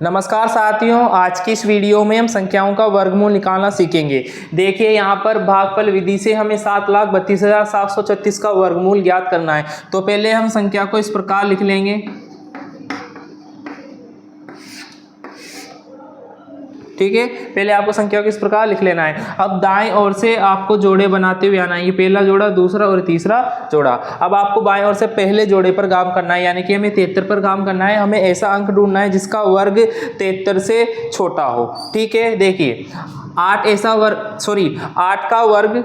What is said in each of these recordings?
नमस्कार साथियों, आज की इस वीडियो में हम संख्याओं का वर्गमूल निकालना सीखेंगे। देखिए यहाँ पर भागफल विधि से हमें 7,32,736 का वर्गमूल ज्ञात करना है। तो पहले हम संख्या को इस प्रकार लिख लेंगे, ठीक है। पहले आपको संख्या को इस प्रकार लिख लेना है। अब दाएं ओर से आपको जोड़े बनाते हुए आना है। ये पहला जोड़ा, दूसरा और तीसरा जोड़ा। अब आपको बाएं ओर से पहले जोड़े पर काम करना है, यानी कि हमें 73 पर काम करना है। हमें ऐसा अंक ढूंढना है जिसका वर्ग 73 से छोटा हो, ठीक है। देखिए 8 का वर्ग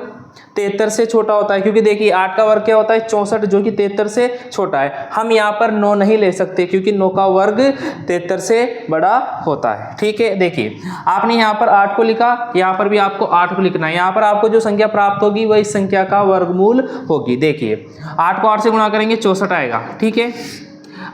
73 से छोटा होता है, क्योंकि देखिए 8 का वर्ग क्या होता है 64, जो कि 73 से छोटा है। हम यहाँ पर 9 नहीं ले सकते क्योंकि 9 का वर्ग 73 से बड़ा होता है, ठीक है। देखिए आपने यहाँ पर 8 को लिखा, यहाँ पर भी आपको 8 को लिखना है। यहाँ पर आपको जो संख्या प्राप्त होगी वह इस संख्या का वर्गमूल होगी। देखिए 8 को 8 से गुणा करेंगे 64 आएगा, ठीक है।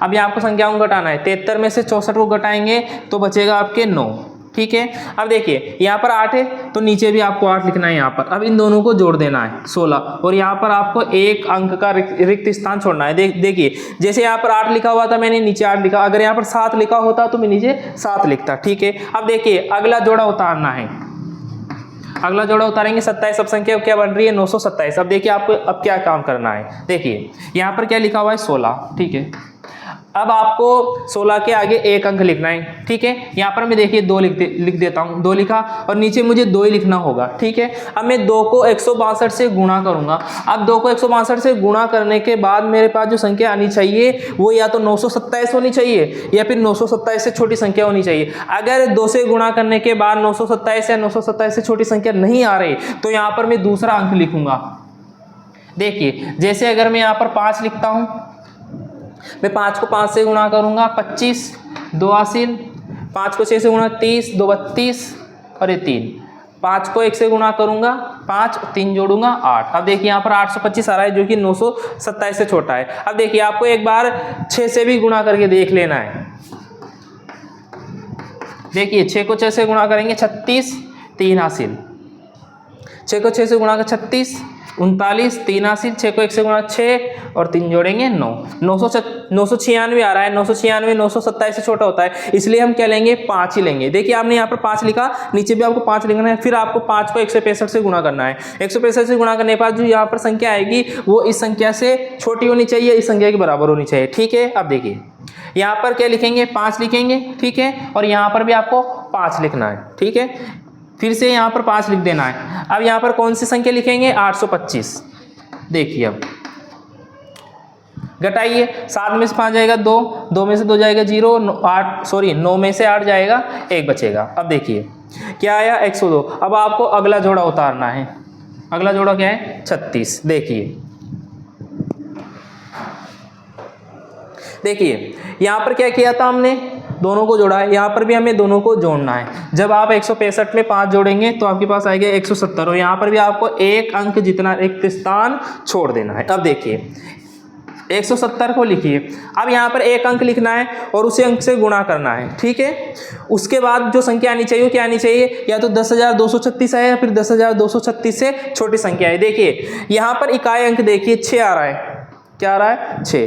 अब यहाँ आपको संख्याओं को घटाना है। 73 में से 64 को घटाएंगे तो बचेगा आपके 9, ठीक है। अब देखिए यहाँ पर 8 है तो नीचे भी आपको 8 लिखना है यहाँ पर। अब इन दोनों को जोड़ देना है 16, और यहाँ पर आपको एक अंक का रिक्त स्थान छोड़ना है। देखिए जैसे यहाँ पर 8 लिखा हुआ था, मैंने नीचे 8 लिखा। अगर यहाँ पर 7 लिखा होता तो मैं नीचे 7 लिखता, ठीक है। अब देखिए अगला जोड़ा उतारना है। अगला जोड़ा उतारेंगे 27। अब संख्या क्या बन रही है 927। अब देखिए आपको अब क्या काम करना है। देखिए यहाँ पर क्या लिखा हुआ है 16, ठीक है। अब आपको 16 के आगे एक अंक लिखना है, ठीक है। यहाँ पर मैं देखिए 2 लिख देता हूँ। 2 लिखा और नीचे मुझे 2 ही लिखना होगा, ठीक है। अब मैं 2 को 162 से गुणा करूंगा। अब 2 को 162 से गुणा करने के बाद मेरे पास जो संख्या आनी चाहिए वो या तो 927 होनी चाहिए या फिर 927 से छोटी संख्या होनी चाहिए। अगर 2 से गुणा करने के बाद 927 या 927 से छोटी संख्या नहीं आ रही तो यहाँ पर मैं दूसरा अंक लिखूंगा। देखिए जैसे अगर मैं यहाँ पर 5 लिखता हूँ, मैं 5 को 5 से गुणा करूंगा 25, 2 आसिल, 5 को 6 से गुणा 30, 2 32 और ये 3। 5 को 1 से गुणा करूंगा 5, 3 जोड़ूंगा 8। अब देखिए यहाँ पर 825 आ रहा है, जो कि 927 से छोटा है। अब देखिए आपको एक बार 6 से भी गुणा करके देख लेना है। देखिए 6 को 6 से गुणा करेंगे 36, 3 हासिल। 6 को 6 से गुणा कर 36, 39, 3 हासिल। 6 को 1 से गुणा 6 और 3 जोड़ेंगे 9। 996 आ रहा है। 996 927 से छोटा होता है, इसलिए हम क्या लेंगे 5 ही लेंगे। देखिए आपने यहाँ पर 5 लिखा, नीचे भी आपको 5 लिखना है। फिर आपको 5 को 165 से गुणा करना है। 165 से गुणा करने के बाद जो यहाँ पर संख्या आएगी वो इस संख्या से छोटी होनी चाहिए, इस संख्या के बराबर होनी चाहिए, ठीक है। अब देखिए यहाँ पर क्या लिखेंगे 5 लिखेंगे, ठीक है। और यहाँ पर भी आपको 5 लिखना है, ठीक है। फिर से यहाँ पर 5 लिख देना है। अब यहाँ पर कौन सी संख्या लिखेंगे 825। देखिए अब घटाइए, 7 में से 5 जाएगा 2, 2 में से 2 जाएगा 0, 9 में से 8 जाएगा 1 बचेगा। अब देखिए क्या आया 102। अब आपको अगला जोड़ा उतारना है। अगला जोड़ा क्या है 36। देखिए यहाँ पर क्या किया था हमने, दोनों को जोड़ा है। यहाँ पर भी हमें दोनों को जोड़ना है। जब आप 165 में 5 जोड़ेंगे तो आपके पास आएगा 170, और यहाँ पर भी आपको एक अंक जितना रिक्त स्थान छोड़ देना है। अब देखिए 170 को लिखिए। अब यहाँ पर एक अंक लिखना है और उसी अंक से गुणा करना है, ठीक है। उसके बाद जो संख्या आनी चाहिए क्या आनी चाहिए, या तो 10,236 है या फिर 10,236 से छोटी संख्या है। देखिए यहाँ पर इकाई अंक देखिए 6 आ रहा है। क्या आ रहा है 6।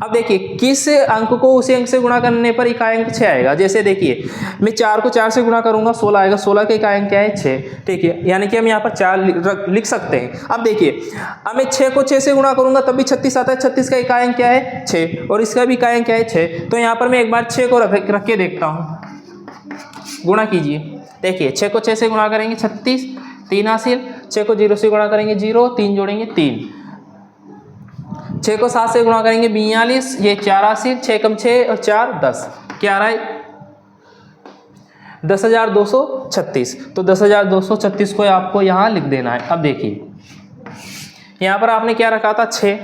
अब देखिए किस अंक को उसी अंक से गुणा करने पर इकाई अंक 6 आएगा। जैसे देखिए मैं 4 को 4 से गुणा करूंगा 16 आएगा। 16 का इकाई अंक क्या है 6, ठीक है। यानी कि हम यहाँ पर 4 लिख सकते हैं। अब देखिए अब मैं 6 को 6 से गुणा करूंगा तब भी 36 आता है। 36 का इकाई अंक क्या है 6, और इसका भी इकाई अंक क्या है 6। तो यहाँ पर मैं एक बार 6 को रख के देखता हूँ। गुणा कीजिए। देखिए 6 को 6 से गुणा करेंगे 36, 3 हासिल। 6 को 0 से गुणा करेंगे 0, 3 जोड़ेंगे 3। 6 को 7 से गुणा करेंगे 42, ये 4 हासिल। 6 कम 6 और 4 10। क्या आ रहा है 10,236। तो 10,236 को आपको यहाँ लिख देना है। अब देखिए यहाँ पर आपने क्या रखा था 6,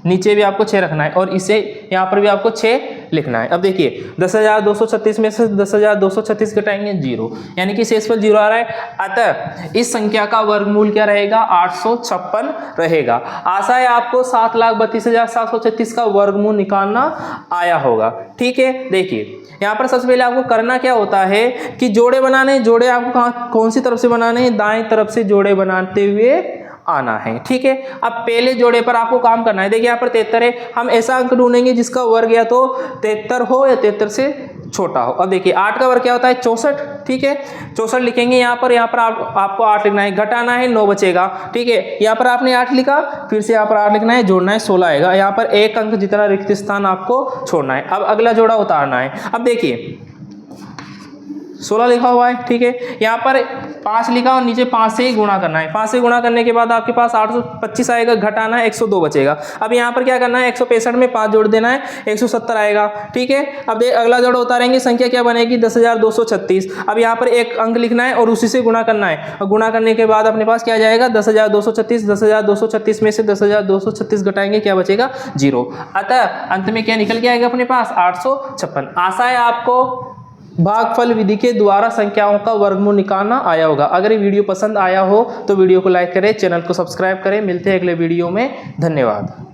नीचे भी आपको 6 रखना है, और इसे यहाँ पर भी आपको 6 लिखना है। अब देखिए 10,236 में से 10,236 घटाएंगे 0, यानी कि शेष पर 0 आ रहा है। अतः इस संख्या का वर्गमूल क्या रहेगा 856 रहेगा। आशा है आपको 7,32,736 का वर्गमूल निकालना आया होगा, ठीक है। देखिए यहाँ पर सबसे पहले आपको करना क्या होता है कि जोड़े बनाने, जोड़े आपको कौन सी तरफ से बनाने हैं, दाएं तरफ से जोड़े बनाते हुए आना है, ठीक है। अब पहले जोड़े पर आपको काम करना है। देखिए यहाँ पर 73 है, हम ऐसा अंक ढूंढेंगे जिसका वर्ग या तो 73 हो या 73 से छोटा हो। अब देखिए 8 का वर्ग क्या होता है 64, ठीक है 64 लिखेंगे यहाँ पर आपको 8 लिखना है, घटाना है 9 बचेगा, ठीक है यहाँ पर आपने 8 लिखा, फिर से यहाँ पर 8 लिखना है, जोड़ना है 16 आएगा, यहाँ पर एक अंक जितना रिक्त स्थान आपको छोड़ना है। अब अगला जोड़ा उतारना है। अब देखिए 16 लिखा हुआ है, ठीक है यहाँ पर 5 लिखा और नीचे 5 से ही गुणा करना है, 5 से गुणा करने के बाद आपके पास 825 आएगा, घटाना है 102 बचेगा। अब यहाँ पर क्या करना है 165 में 5 जोड़ देना है, 170 आएगा, ठीक है। अब अगला जोड़ा उतारेंगे, संख्या क्या बनेगी 10,236। अब यहाँ पर एक अंक लिखना है और उसी से गुणा करना है, और गुणा करने के बाद अपने पास क्या आ जाएगा 10,236, 10,236 में से 10,236 घटाएंगे क्या बचेगा 0। अतः अंत में क्या निकल के आएगा अपने पास 856। आशा है आपको भागफल विधि के द्वारा संख्याओं का वर्गमूल निकालना आया होगा। अगर ये वीडियो पसंद आया हो तो वीडियो को लाइक करें, चैनल को सब्सक्राइब करें। मिलते हैं अगले वीडियो में, धन्यवाद।